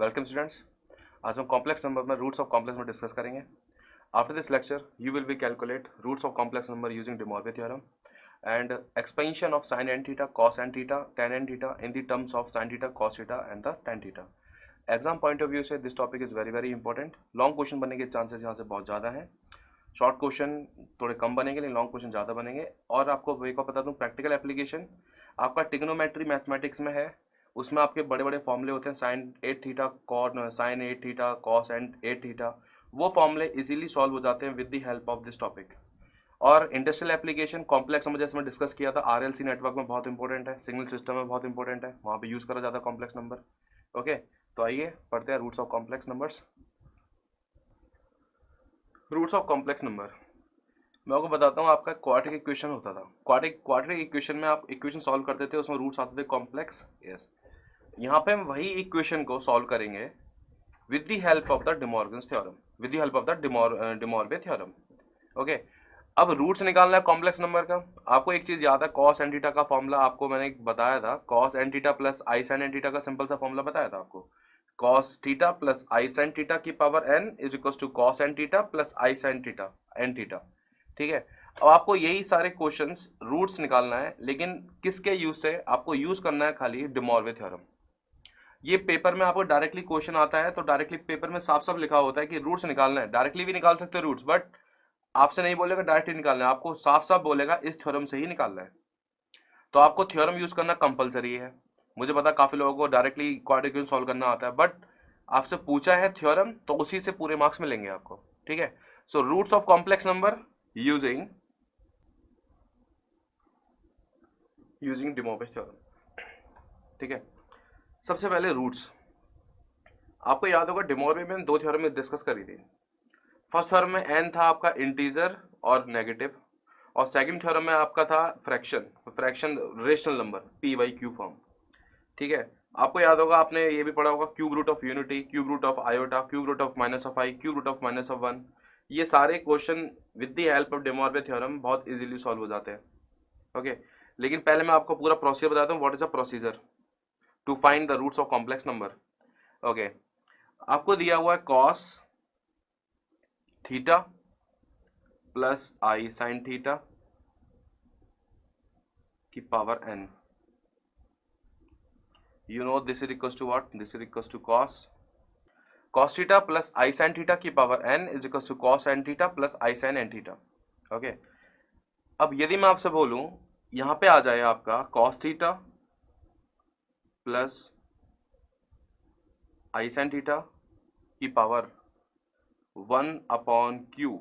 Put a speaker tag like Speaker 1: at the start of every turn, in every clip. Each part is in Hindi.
Speaker 1: Welcome students. आज हम कॉम्प्लेक्स नंबर में roots of complex number discuss करेंगे। After this lecture you will be calculate roots of complex number using De Morgan theorem and expansion of sin n theta, cos n theta, tan n theta in the terms of sin theta, cos theta and the tan theta. Exam point of view से this topic is very very important. Long question बनने के चांसेस यहाँ से बहुत ज़्यादा हैं। शॉर्ट क्वेश्चन थोड़े कम बनेंगे लेकिन लॉन्ग क्वेश्चन ज़्यादा बनेंगे। और आपको एक और बता दूँ, प्रैक्टिकल एप्लीकेशन आपका ट्रिग्नोमेट्री मैथमेटिक्स में है। उसमें आपके बड़े बड़े फॉर्मूले होते हैं, sine 8 theta cosine 8 theta cos and 8 theta. वो फॉर्मूले इजीली सॉल्व हो जाते हैं with the help of this topic. और इंडस्ट्रियल एप्लीकेशन कॉम्प्लेक्स नंबर जैसे मैं डिस्कस किया था, आरएलसी नेटवर्क में बहुत इंपॉर्टेंट है, सिग्नल सिस्टम में बहुत इंपॉर्टेंट है, वहाँ पे यूज़ करा जाता है कॉम्प्लेक्स नंबर। ओके, तो आइए पढ़ते हैं roots of complex numbers. Roots of complex number मैं आपको बताता हूँ। आपका क्वाड्रेटिक इक्वेशन होता था। क्वाड्रेटिक इक्वेशन में आप इक्वेशन सॉल्व करते थे, उसमें रूट्स आते थे कॉम्प्लेक्स। यस, यहाँ पे हम वही इक्वेशन को सॉल्व करेंगे with the help of the De Morgan's theorem, with the help of the De Morgan theorem. Okay, अब रूट्स निकालना है कॉम्प्लेक्स नंबर का। आपको एक चीज याद है, कॉस एन थीटा का फॉर्मूला आपको मैंने बताया था। Cos n theta plus i sine n theta का सिंपल सा फॉर्मूला बताया था आपको। Cos theta plus i sine theta की power n is equal to cos n theta plus i sine theta n theta. ठीक है, अब आपको यही सारे क्वेश्चंस रूट्स निकालना है, लेकिन किसके यूज से? आपको यूज करना है खाली De Morgan थ्योरम। ये पेपर में आपको डायरेक्टली क्वेश्चन आता है तो डायरेक्टली पेपर में साफ साफ लिखा होता है कि रूट्स निकालना है। डायरेक्टली भी निकाल सकते हो रूट्स, बट आपसे नहीं बोलेगा डायरेक्टली निकालना है, आपको साफ साफ बोलेगा इस थ्योरम से ही निकालना है। तो आपको थ्योरम यूज करना कंपलसरी है। मुझे पता काफी लोगों को डायरेक्टली क्वाड्रेटिक सॉल्व करना आता है, बट आपसे पूछा है थ्योरम तो उसी से पूरे मार्क्स मिलेंगे आपको। ठीक है, so roots of complex number using De Morgan theorem. ठीक है, सबसे पहले रूट्स। आपको याद होगा De Morgan में दो थ्योरम में डिस्कस करी थी। फर्स्ट थ्योरम में n था आपका इंटीजर और नेगेटिव, और सेकंड थ्योरम में आपका था fraction rational number p by q form. ठीक है, आपको याद होगा, आपने ये भी पढ़ा होगा, cube root of unity, cube root of iota, cube root of minus of i, cube root of minus of 1। ये सारे question with the help of De Morgan theorem बहुत इजीली सॉल्व हो जाते हैं। ओके, लेकिन पहले मैं आपको पूरा प्रोसीजर बताता हूँ। What is a procedure to find the roots of complex number. Okay, आपको दिया हुआ है cos theta plus i sine theta की power n। You know this is equal to what? This is equal to cos theta plus i sine theta की power n is equal to cos n theta plus i sine n theta. Okay, अब यदि मैं आपसे बोलूं यहां पे आ जाए आपका cos theta plus i sine theta की पावर 1/q,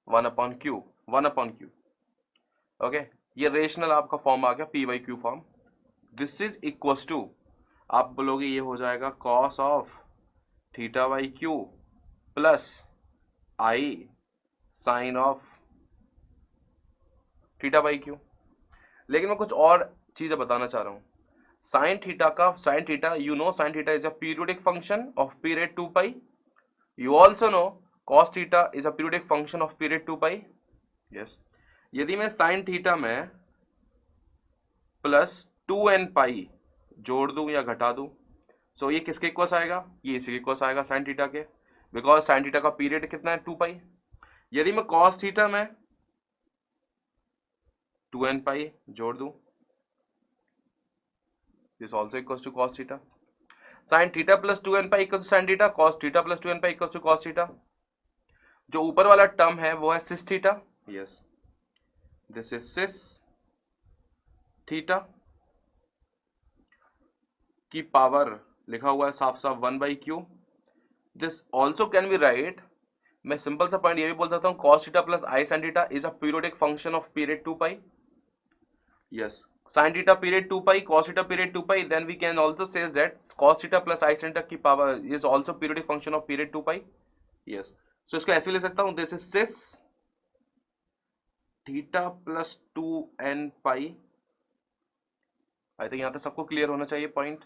Speaker 1: 1/q। ओके, ये रेशनल आपका फॉर्म आ गया p by q form. This is equal to, आप बोलोगे ये हो जाएगा cos of theta by q plus i sine of theta by q. लेकिन मैं कुछ और चीजें बताना चाह रहा हूं। Sine theta, you know sine theta is a periodic function of period 2 pi. You also no cos theta is a periodic function of period 2 pi. Yes, यदि मैं साइन थीटा में प्लस 2n पाई जोड़ दूं या घटा दूं, सो ये किसके इक्वस आएगा? ये इसी के इक्वस आएगा, साइन थीटा के, बिकॉज साइन थीटा का पीरियड कितना है? 2 पाई। यदि मैं cos थीटा में 2n पाई जोड़ दूं, this also equals to cos theta. Sine theta plus 2n pi equal to sine theta, cos theta plus 2n pi equal to cos theta. जो ऊपर वाला टर्म है वो है cis theta. Yes, this is cis theta की पावर लिखा हुआ है साफ साफ 1/q। This also can be write, मैं सिंपल सा पॉइंट ये भी बोल सकता हूँ, cos theta plus i sine theta is a periodic function of period 2 pi. Yes, sin theta period 2 pi, cos theta period 2 pi, then we can also say that cos theta plus I sin theta की power is also periodic function of period 2 pi. Yes, so इसको ऐसे भी लिख सकता हूँ, this is cis theta plus 2n pi। I think यहाँ तक सबको क्लियर होना चाहिए पॉइंट,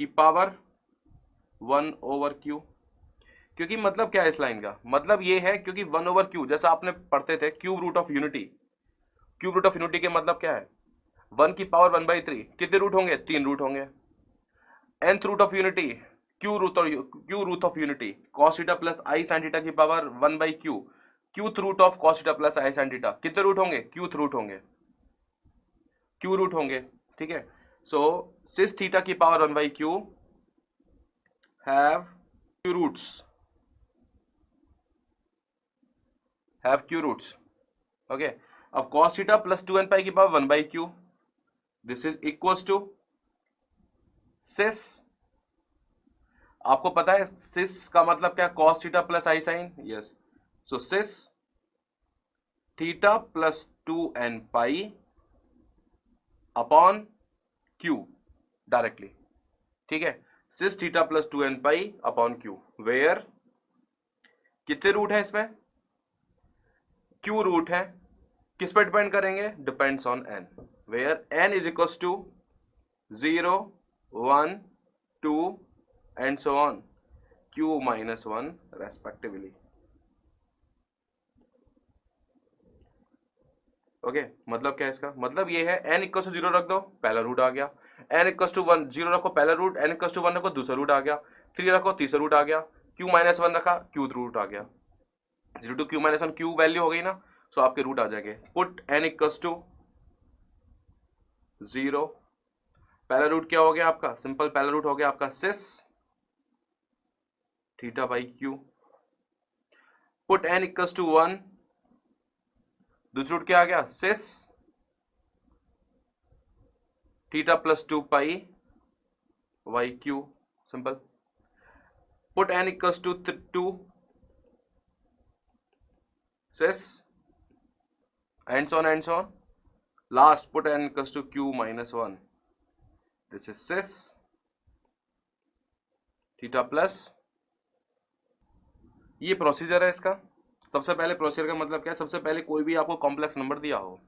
Speaker 1: की पावर 1/q। क्योंकि मतलब क्या है इस लाइन का? मतलब ये है क्योंकि 1/q जैसा आपने पढ़ते थे cube root of unity. Cube root of unity के मतलब क्या है? 1 की पावर 1/3, कितने रूट होंगे? 3 रूट होंगे। nth root of unity q root of unity cos theta plus i sine theta की power 1/q, qth root of cos theta plus i sine theta. कितने रूट होंगे? क्यूथ रूट होंगे, क्यू रूट होंगे। ठीक है, सो सिस थीटा की power 1/q have q roots, have q roots. Okay, अब cos theta plus 2n pi की power 1/q, this is equals to cis, आपको पता है सिस का मतलब क्या? cos theta plus i sine, yes, so cis theta plus 2n pi upon q directly. ठीक है, cis theta plus 2n pi upon q, where कितने रूट है इसमें? q रूट है, किस पर डिपेंड करेंगे? Depends on n, where n is equals to 0, 1, 2 and so on, q minus 1 respectively. Okay, मतलब क्या है इसका? मतलब ये है n इक्वल टू 0 रख दो, पहला रूट आ गया। n इक्वल टू 1, 0 रखो पहला रूट, n इक्वल टू 1 रखो दूसरा रूट आ गया, 3 रखो तीसरा रूट आ गया, q माइनस 1 रखा q रूट आ गया, 0 to q minus 1 q value हो गई ना, सो आपके रूट आ जाएंगे। पुट n इक्वल टू 0, पहला रूट क्या हो गया आपका? सिंपल पहला रूट हो गया आपका cis theta by q। Put n equal to 1, दूसरा रूट क्या आ गया? Cis theta plus 2 pi by q, simple. Put n equal to 2, cis and so on, last put n equals to q minus 1, this is cis theta plus, ये प्रोसीजर है इसका। सबसे पहले प्रोसीजर का मतलब क्या है? सबसे पहले कोई भी आपको कॉम्प्लेक्स नंबर दिया हो,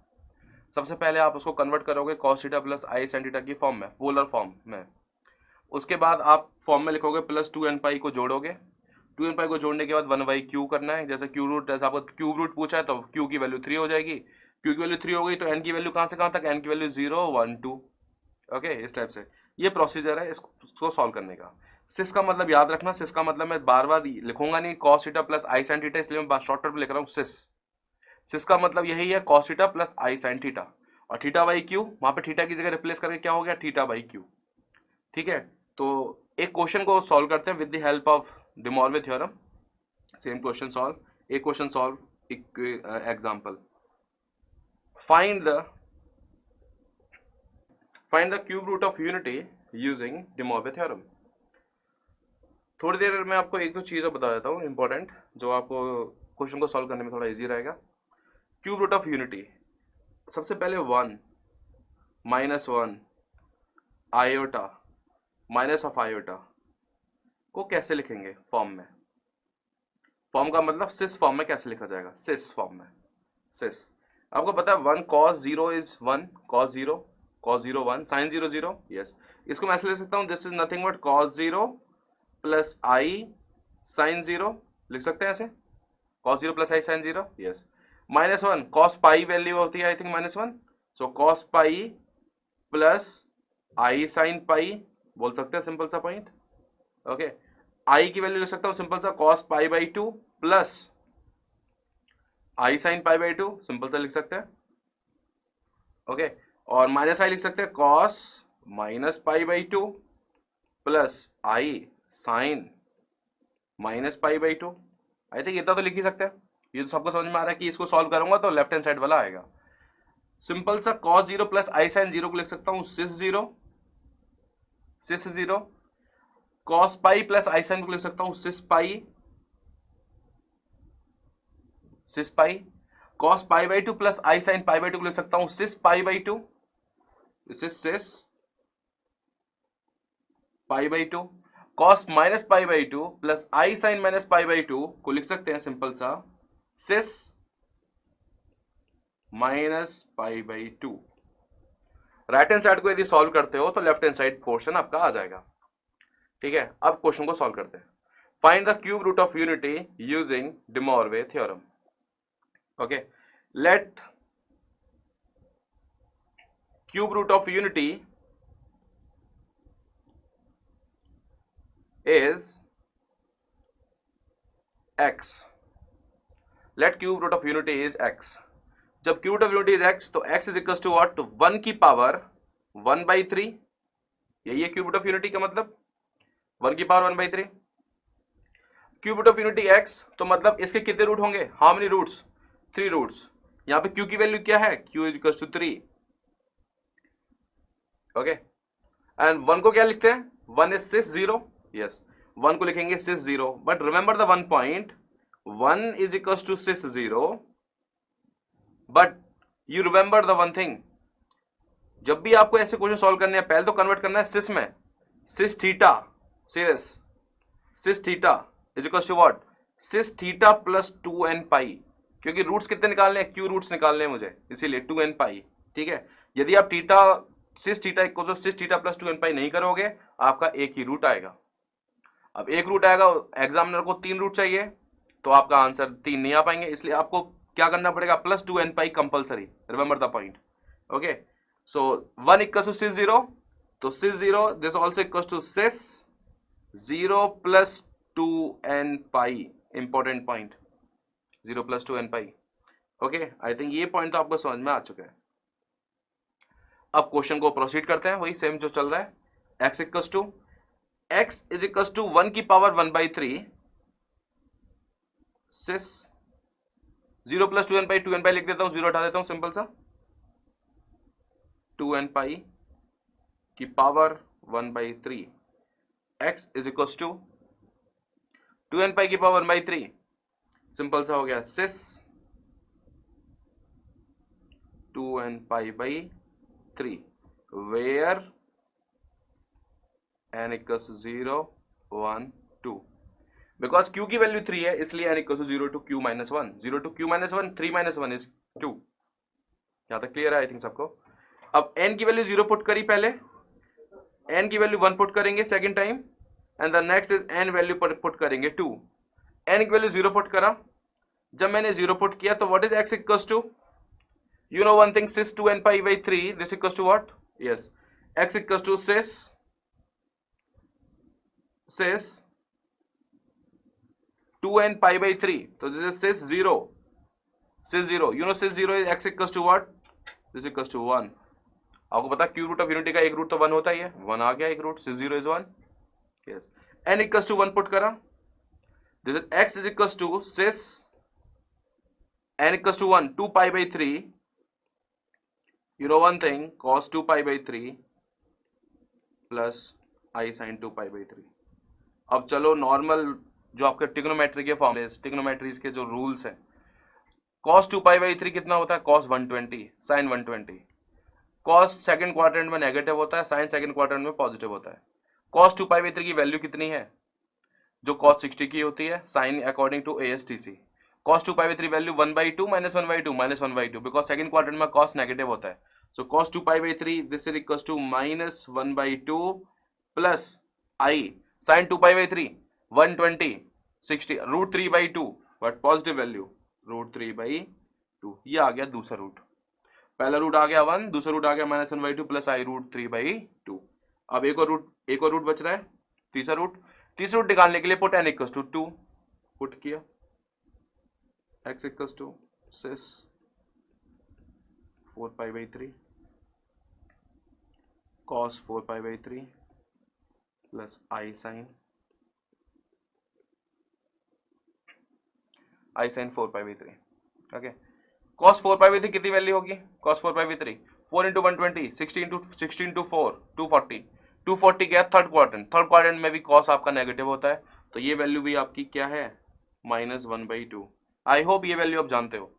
Speaker 1: सबसे पहले आप उसको कन्वर्ट करोगे cos theta plus i sin theta की फॉर्म में, पोलर फॉर्म में। उसके बाद आप फॉर्म में लिखोगे प्लस 2n पाई को जोड़ोगे, 2n पाई को जोड़ने के बाद 1/q करना है। जैसे क्यू रूट, जैसे आपको क्यूब रूट पूछा है तो q की वैल्यू 3 हो जाएगी, q की वैल्यू 3 हो गई तो n की वैल्यू कहाँ से कहाँ तक? n की वैल्यू 0, 1, 2। ओके, इस टाइप से ये प्रोसीजर है इसको सॉल्व करने का। सिस का मतलब याद रखना, सिस का मतलब मैं बार बार लिखूंगा नहीं, cos theta plus i sin theta, इसलिए मैं शॉर्टकट में लिख रहा हूँ सिस। सिस का मतलब यही है, cos theta plus i sin theta, और थीटा बाई क्यू, वहां पे थीटा की जगह रिप्लेस करके क्या हो गया? Theta by q. ठीक है, तो एक क्वेश्चन को सॉल्व करते हैं with the help of de Moivre theorem. Same question solve, एक क्वेश्चन सॉल्व, एक example. Find the cube root of unity using de Moivre theorem. थोड़ी देर में आपको एक दो चीज़ें बता देता हूँ इंपॉर्टेंट, जो आपको क्वेश्चन को सॉल्व करने में थोड़ा इजी रहेगा। क्यूब रूट ऑफ यूनिटी, सबसे पहले 1 minus 1 iota minus of iota को कैसे लिखेंगे फॉर्म में? फॉर्म का मतलब सिस फॉर्म में कैसे लिखा जाएगा? सिस फॉर्म में, सिस। आपको पता है 1 cos 0 is 1, cos 0 1, sin 0 0, yes. इसको मैं ऐसे लिख सकता हूँ, this is nothing but cos 0 plus i sin 0, लिख सकते हैं ऐसे, cos 0 plus i sin 0, yes. Minus 1 cos pi value होती है I think -1, so cos pi plus i sin पाई, बोल सकते हैं, सिंपल सा पॉइंट। ओके, आई की वैल्यू लिख सकता हूँ सिंपल सा cos pi by 2 plus i sin pi by 2, simple सा लिख सकते हैं। ओके, और माइनस आई लिख सकते हैं cos minus pi by 2 plus i sin minus pi by 2। I think इतना तो लिख ही सकते हैं, ये तो सबको समझ में आ रहा है कि इसको सॉल्व करूंगा तो लेफ्ट हैंड साइड वाला आएगा। सिंपल सा cos 0 प्लस आई sin 0 को लिख सकता हूँ cis 0, cis 0। cos pi plus i sin को लिख सकता हूँ cis pi, cis pi. cos pi by 2 plus i sin pi by 2 को लिख सकता हूँ cis pi by 2, this is cis pi by 2। cos minus pi by 2 plus i sin minus pi by 2 को लिख सकते हैं सिंपल सा cis minus pi by 2। Right hand side को यदि सॉल्व करते हो तो लेफ्ट हैंड साइड पोर्शन आपका आ जाएगा। ठीक है, अब क्वेश्चन को सॉल्व करते हैं। Find the cube root of unity using de Moivre theorem. Okay, let cube root of unity is x. Let cube root of unity is x. जब cube root of unity is x तो x is equal to what? 1 की पावर 1/3. यही है क्यूब रूट ऑफ यूनिटी का मतलब, 1 की power 1/3. Cube root of unity x तो मतलब इसके कितने रूट होंगे? How many roots? 3 रूट्स. यहाँ पे q की वैल्यू क्या है? q is equal to 3. Okay, and 1 को क्या लिखते हैं? 1 इज सिस 0. यस, 1 को लिखेंगे cis 0. But remember the 1 point, 1 is equal to cis 0. But you remember the one thing, जब भी आपको ऐसे क्वेश्चन सॉल्व करने हैं, पहले तो कन्वर्ट करना है सिस में. Cis theta, cis theta is equal to what? Cis theta plus 2n pi. क्योंकि रूट्स कितने निकालने हैं? क्यू रूट्स निकालने हैं मुझे, इसीलिए 2n पाई. ठीक है, यदि आप theta cis theta equal to cis theta plus 2n pi नहीं करोगे, आपका एक ही रूट आएगा. अब एक रूट आएगा, एग्जामिनर को 3 रूट चाहिए, तो आपका आंसर 3 नहीं आ पाएंगे. इसलिए आपको क्या करना पड़ेगा? Plus 2n pi compulsory. Remember the point. Okay, so 1 equal to cis 0, तो cis 0 this also equal to cis 0 plus 2n pi. Important point, 0 plus 2n pi. Okay, I think ये पॉइंट तो आपको समझ में आ चुका है. अब क्वेश्चन को प्रोसीड करते हैं, वही सेम जो चल रहा है. x इज इक्वल टू 1 की पावर 1/3 सिस 0 प्लस 2n पाई. 2n पाई लिख देता हूं, 0 हटा देता हूं, सिंपल सा. 2n पाई की power 1/3. x is equal to 2n pi की पावर 1/3. सिंपल सा हो गया, cis 2n pi by 3 where n equals 0 1 2. Because q की वैल्यू 3 है, इसलिए n equals 0 to q minus 1. 0 to q minus 1, 3 minus 1 is 2. यहां तक क्लियर है आई थिंक सबको. अब n की वैल्यू 0 पुट करी पहले, n की वैल्यू 1 पुट करेंगे second time, and the next is n value put करेंगे 2. n की वैल्यू 0 पुट करा. जब मैंने 0 पुट किया तो what is x equals to? You know one thing, sis 2n pi by 3, this equals to what? Yes, x equals to sis 2n pi by 3. So this is sis 0. You know sis 0 is x equals to what? This equals to 1. आपको पता क्यूब रूट ऑफ यूनिटी का एक रूट तो 1 होता ही है. 1 आ गया एक रूट. sis 0 is 1. Yes. n equals to 1 put करा. This is x is equals to sis n equals to 1, 2 pi by 3. You know one thing, cos 2 pi by 3 plus I sin 2 pi by 3. अब चलो नॉर्मल जो आपके ट्रिग्नोमेट्री के फॉर्मूले, ट्रिग्नोमेट्रीज के जो रूल्स हैं, cos 2 pi by 3 कितना होता है? cos 120 sin 120. cos second quadrant में नेगेटिव होता है, sin सेकंड क्वाड्रेंट में पॉजिटिव होता है. cos 2 pi by 3 की वैल्यू कितनी है? जो cos 60 की होती है, sin according to ASTC. cos 2 pi by 3 वैल्यू 1/2 minus 1/2 minus 1/2, because second quadrant में cos नेगेटिव होता है. So cos 2 pi by 3 this is equals to minus 1/2 plus I sin 2 pi by 3 120 60 √3/2, but positive value √3/2. ये आ गया दूसरा रूट. पहला रूट आ गया 1, दूसरा रूट आ गया माइनस 1/2 प्लस I √3/2. अब एक और रूट बच रहा है, तीसरा रूट. तीसरा रूट निकालने के लिए put n equals to 2 put किया. x equals to cis 4 pi by 3 cos 4 pi by 3 plus I sin 4 pi by 3. Okay, cos 4 pi by 3 कितनी वैल्यू होगी? cos 4 pi by 3 4 into 120 16 into 4 240 गया थर्ड क्वाड्रेंट में भी cos आपका नेगेटिव होता है, तो ये वैल्यू भी आपकी क्या है? माइनस 1/2. आई होप ये वैल्यू आप जानते हो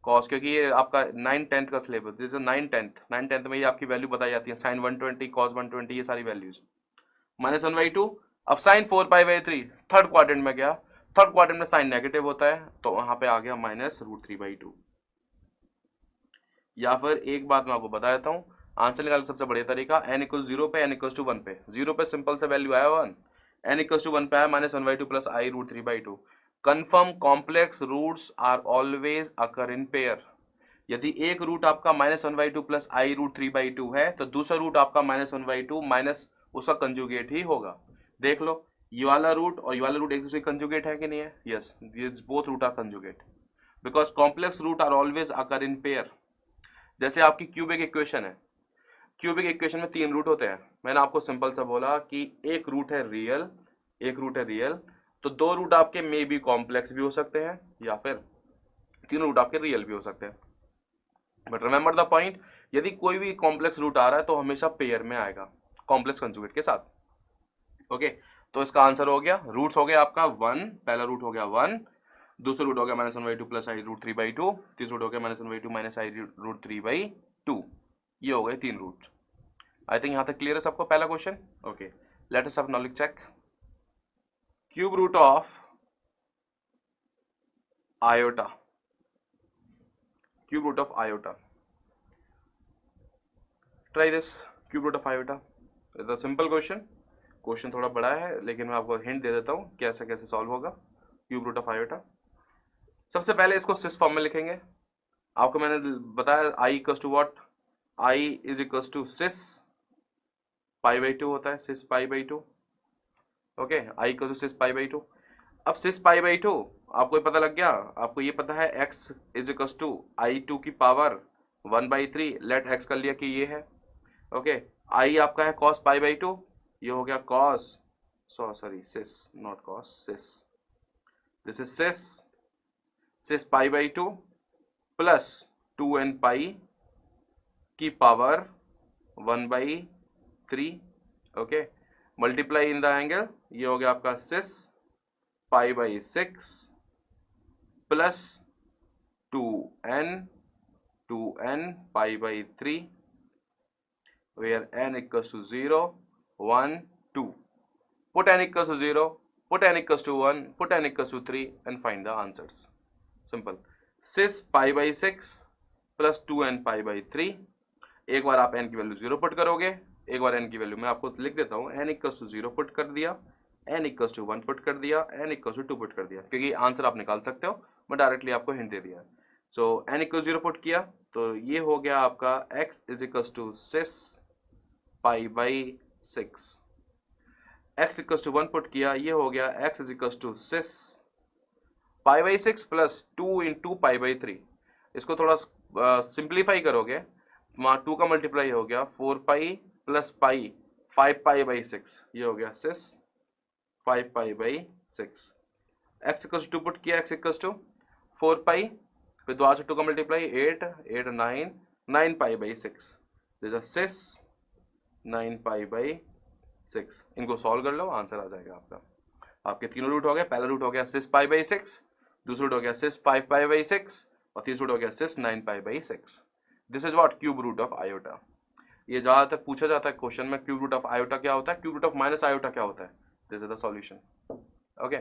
Speaker 1: cos, क्योंकि ये आपका 9/10 का सिलेबस. दिस इज 9/10 में ये आपकी वैल्यू बताई जाती है, sin 120 cos 120 ये सारी वैल्यूज. माइनस 1/2. अब sin 4 pi by 3 third quadrant में गया, थर्ड क्वाड्रेंट में साइन नेगेटिव होता है, तो वहां पे आ गया माइनस √3/2. या फिर एक बात मैं आपको बता देता हूँ, आंसर निकालने सबसे बढ़िया तरीका, n इक्वल 0 पे, n इक्वल टू 1 पे. 0 पे सिंपल सा वैल्यू आया 1, n इक्वल टू 1 पे आया minus 1/2 plus I √3/2. Confirm complex roots are always occur in pair. यदि एक रूट आपका माइनस 1/2 प्लस I √3/2 है, तो दूसरा रूट आपका माइनस 1/2 माइनस उसका कंजुगेट ही होगा. देख लो, ये वाला रूट और ये वाला रूट एक दूसरे कंजुगेट है कि नहीं है? Yes, this both root are conjugate because complex root are always occur in pair. जैसे आपकी क्यूबिक इक्वेशन है, क्यूबिक इक्वेशन में 3 रूट होते हैं। मैंने आपको सिंपल सा बोला कि एक रूट है रियल, एक रूट है रियल, तो 2 रूट आपके मे बी कॉम्प्लेक्स भी हो सकते हैं या फिर 3 रूट आपके रियल भी हो सकते हैं। बट रिमेंबर द पॉइंट, यदि कोई भी कॉम्प्लेक्स रूट आ रहा है तो हमेशा पेयर में आएगा कॉम्प्लेक्स कंजुगेट के साथ। ओके, तो इसका आंसर हो गया, रूट्स हो गया आपका 1, पहला रूट हो गया 1, दूसरा रूट हो गया -1/2 प्लस आई रूट 3/2, तीसरा रूट हो गया -1/2 माइनस आई रूट 3/2। ये हो गए 3 रूट। आई थिंक यहाँ तक क्लियर है सबको पहला question. Okay, let us have knowledge check. Cube root of iota, cube root of iota, try this. Cube root of iota is a simple question, question थोड़ा बड़ा है लेकिन मैं आपको हिंट दे देता हूँ कैसे कैसे सॉल्व होगा। क्यूब रूट ऑफ आयोटा, सबसे पहले इसको सिस फॉर्म में लिखेंगे। आपको मैंने बताया i equals to what, i is equals to cis π/2 होता है, cis π/2। Okay, i equals to cis π/2। अब सिस π/2 आपको ये पता लग गया, आपको ये पता है x is equals to i2 की पावर 1/3, लेट x कर लिया कि ये है। ओके, आई आपका है cos π/2, ये हो गया cos, sorry cis not cos, cis, this is cis π/2 plus 2n pi की power 1/3। Okay, multiply in the angle, ये हो गया आपका cis π/6 plus 2n π/3 where n equals to 0 1 2, put n equals to 0, put n equals to 1, put n equals to 3 and find the answers. Simple. sis π/6 plus 2n π/3, एक बार आप n की वैल्यू 0 पुट करोगे, एक बार n की वैल्यू मैं आपको लिख देता हूँ, n इक्वल्स टू 0 पुट कर दिया, n इक्वल्स टू 1 पुट कर दिया, n इक्वल्स टू 2 पुट कर दिया, क्योंकि आंसर आप निकाल सकते हो, मैं डायरेक्टली आपको हिंट दे दिया। सो n इक्वल्स 0 पुट किया तो ये हो गया आपका x is equals to cis π/6, x equals to 1 put किया, ये हो गया x is equals to cis π/6 plus 2 into π/3। इसको थोड़ा सिंप्लीफाई करोगे, 2 का मल्टीप्लाई हो गया 4 पाई प्लस पाई 5 π/6, ये हो गया सिस 5 π/6। x इक्वल्स टू पुट किया, x इक्वल्स टू 4 पाई, फिर दोबारा से 2 का मल्टीप्लाई 8 8 9 π/6, दिस इज सिस 9 π/6। इनको सॉल्व कर लो, आंसर आ जाएगा आपका। आपके तीनों रूट हो गए, पहला रूट हो गया सिस π/6, दूसरा रूट हो गया सिस 5 π/6 और तीसरा रूट हो गया cis 9 π/6। This is what cube root of iota. ये ज़्यादातर पूछा जाता है क्वेश्चन में, क्यूब रूट ऑफ आयोटा क्या होता है, cube root of minus iota क्या होता है। This is the solution. Okay.